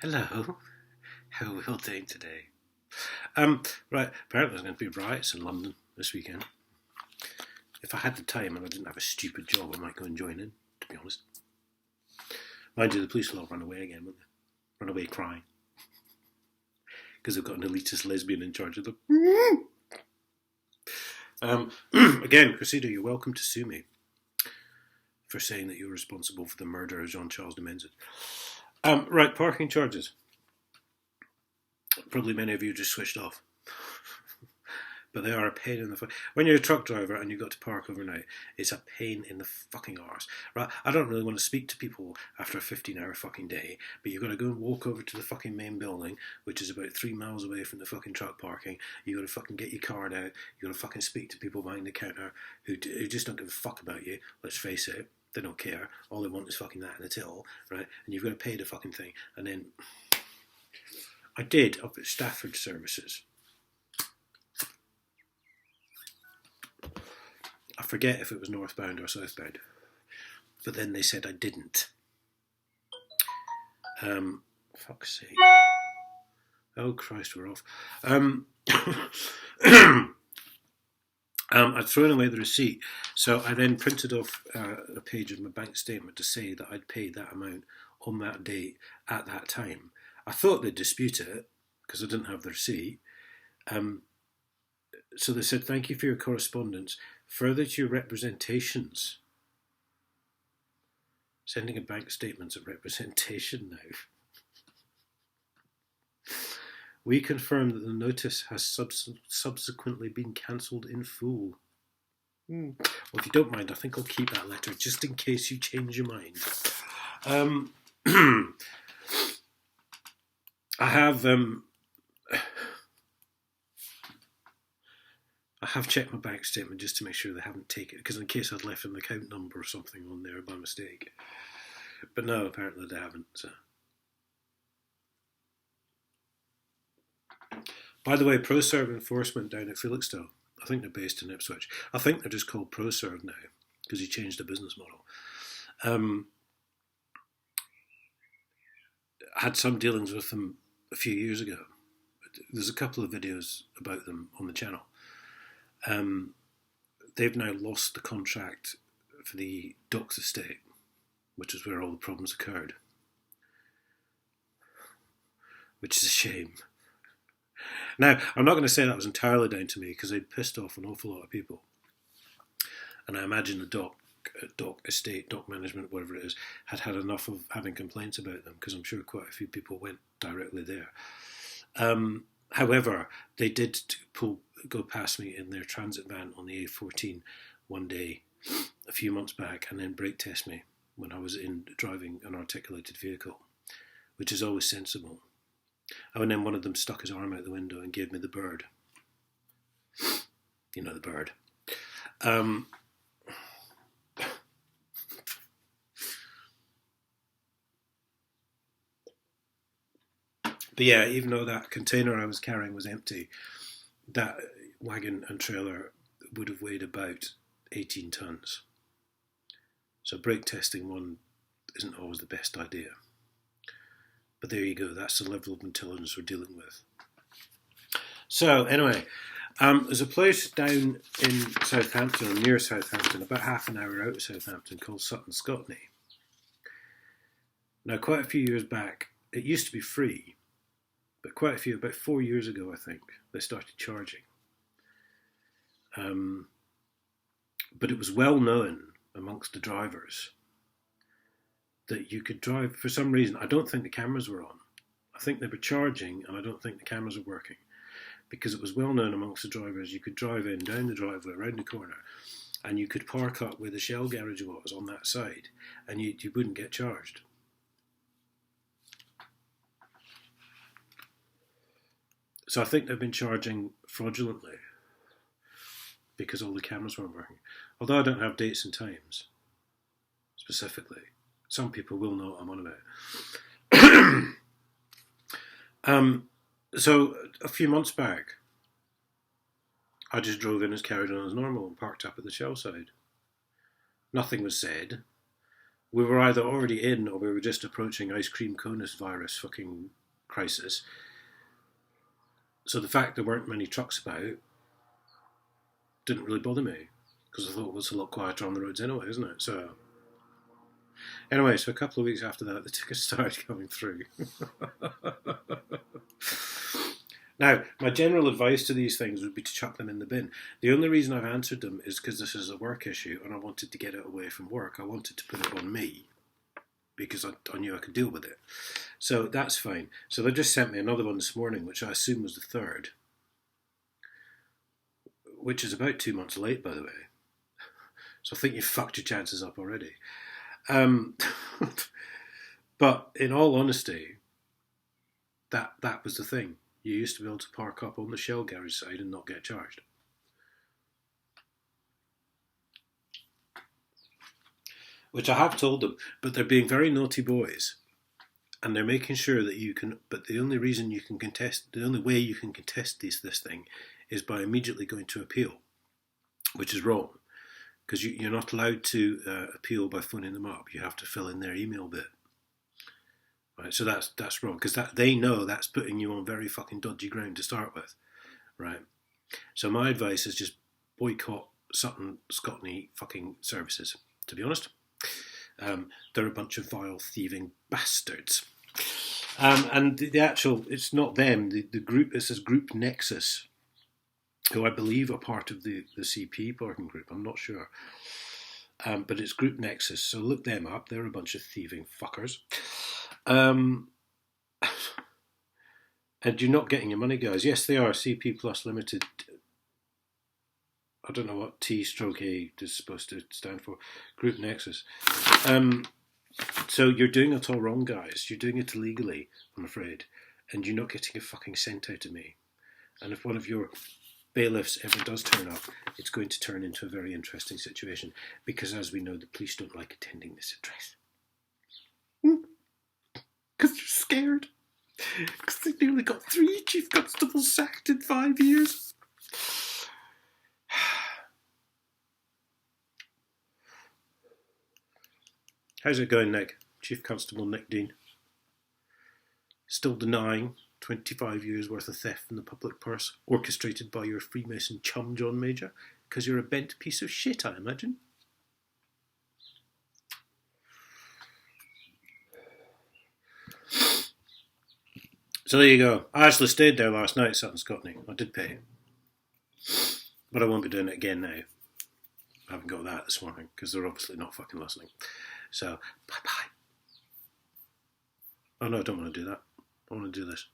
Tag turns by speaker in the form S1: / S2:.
S1: Hello, how are we all doing today? Right, apparently there's going to be riots in London this weekend. If I had the time and I didn't have a stupid job, I might go and join in, to be honest. Mind you, the police will all run away again, won't they? Run away crying. Because they've got an elitist lesbian in charge of them. Again, Cressida, you're welcome to sue me for saying that you're responsible for the murder of Jean-Charles de Menzel. Right, parking charges. Probably many of you just switched off. But they are a pain in the when you're a truck driver and you've got to park overnight, it's a pain in the fucking arse. Right? I don't really want to speak to people after a 15-hour fucking day, but you've got to go and walk over to the fucking main building, which is about 3 miles away from the fucking truck parking. You've got to fucking get your card out. You've got to fucking speak to people behind the counter who just don't give a fuck about you. Let's face it. They don't care. All they want is fucking that in the till, right? And you've got to pay the fucking thing. And then I did up at Stafford Services. I forget if it was northbound or southbound, but then they said I didn't. Fuck's sake. Oh Christ, we're off. I'd thrown away the receipt, so I then printed off a page of my bank statement to say that I'd paid that amount on that date at that time. I thought they'd dispute it because I didn't have the receipt. So they said, "Thank you for your correspondence. Further to your representations." Sending a bank statement's a representation now. We confirm that the notice has subsequently been cancelled in full. Well, if you don't mind, I think I'll keep that letter just in case you change your mind. I have checked my bank statement just to make sure they haven't taken it, because in case I'd left an account number or something on there by mistake. But no, apparently they haven't. So. By the way, ProServe enforcement down at Felixstowe, I think they're based in Ipswich. I think they're just called ProServe now, because he changed the business model. I had some dealings with them a few years ago. There's a couple of videos about them on the channel. They've now lost the contract for the Docks estate, which is where all the problems occurred, which is a shame. Now, I'm not going to say that was entirely down to me, because they'd pissed off an awful lot of people, and I imagine the dock estate, dock management, whatever it is, had had enough of having complaints about them, because I'm sure quite a few people went directly there. However, they did go past me in their transit van on the A14 one day a few months back, and then brake test me when I was driving an articulated vehicle, which is always sensible. Oh, and then one of them stuck his arm out the window and gave me the bird. You know, the bird. But yeah, even though that container I was carrying was empty, that wagon and trailer would have weighed about 18 tonnes. So brake testing one isn't always the best idea. But there you go, that's the level of intelligence we're dealing with. So anyway, there's a place down in Southampton, or near Southampton, about half an hour out of Southampton, called Sutton Scotney. Now, quite a few years back, it used to be free, but about 4 years ago, I think, they started charging. But it was well known amongst the drivers that you could drive, for some reason. I don't think the cameras were on. I think they were charging, and I don't think the cameras were working, because it was well known amongst the drivers you could drive in, down the driveway, around the corner, and you could park up where the Shell garage was on that side, and you wouldn't get charged. So I think they've been charging fraudulently because all the cameras weren't working. Although I don't have dates and times specifically. Some people will know what I'm on about. So a few months back, I just drove in as carried on as normal and parked up at the Shell side. Nothing was said. we were either already in or we were just approaching ice cream conus virus fucking crisis. So the fact there weren't many trucks about didn't really bother me because I thought it was a lot quieter on the roads anyway, isn't it? So anyway, so a couple of weeks after that, the tickets started coming through. Now, my general advice to these things would be to chuck them in the bin. The only reason I've answered them is because this is a work issue and I wanted to get it away from work. I wanted to put it on me because I knew I could deal with it. So that's fine. So they just sent me another one this morning, which I assume was the third, which is about 2 months late, by the way. So I think you've fucked your chances up already. But in all honesty, that was the thing. You used to be able to park up on the Shell garage side and not get charged. Which I have told them, but they're being very naughty boys. And they're making sure that you can, but the only way you can contest this thing is by immediately going to appeal, which is wrong. Because you're not allowed to appeal by phoning them up. You have to fill in their email bit. Right, so that's wrong because they know that's putting you on very fucking dodgy ground to start with, right? So my advice is just boycott Sutton Scotney fucking services. To be honest, they're a bunch of vile thieving bastards. And the actual, it's not them. The group, it says Group Nexus, who I believe are part of the CP parking group. I'm not sure. But it's Group Nexus, so look them up. They're a bunch of thieving fuckers. And you're not getting your money, guys. Yes, they are CP Plus Limited. I don't know what T/A is supposed to stand for. Group Nexus. So you're doing it all wrong, guys. You're doing it illegally, I'm afraid. And you're not getting a fucking cent out of me. And if one of your bailiffs ever does turn up, it's going to turn into a very interesting situation. Because as we know, the police don't like attending this address. Because they're scared. Because they nearly got 3 chief constables sacked in 5 years. How's it going, Nick? Chief Constable Nick Dean. Still denying 25 years worth of theft from the public purse, orchestrated by your Freemason chum John Major? Because you're a bent piece of shit, I imagine. So there you go. I actually stayed there last night, Sutton Scotney. I did pay. But I won't be doing it again now. I haven't got that this morning, because they're obviously not fucking listening. So, bye-bye. Oh no, I don't want to do that. I want to do this.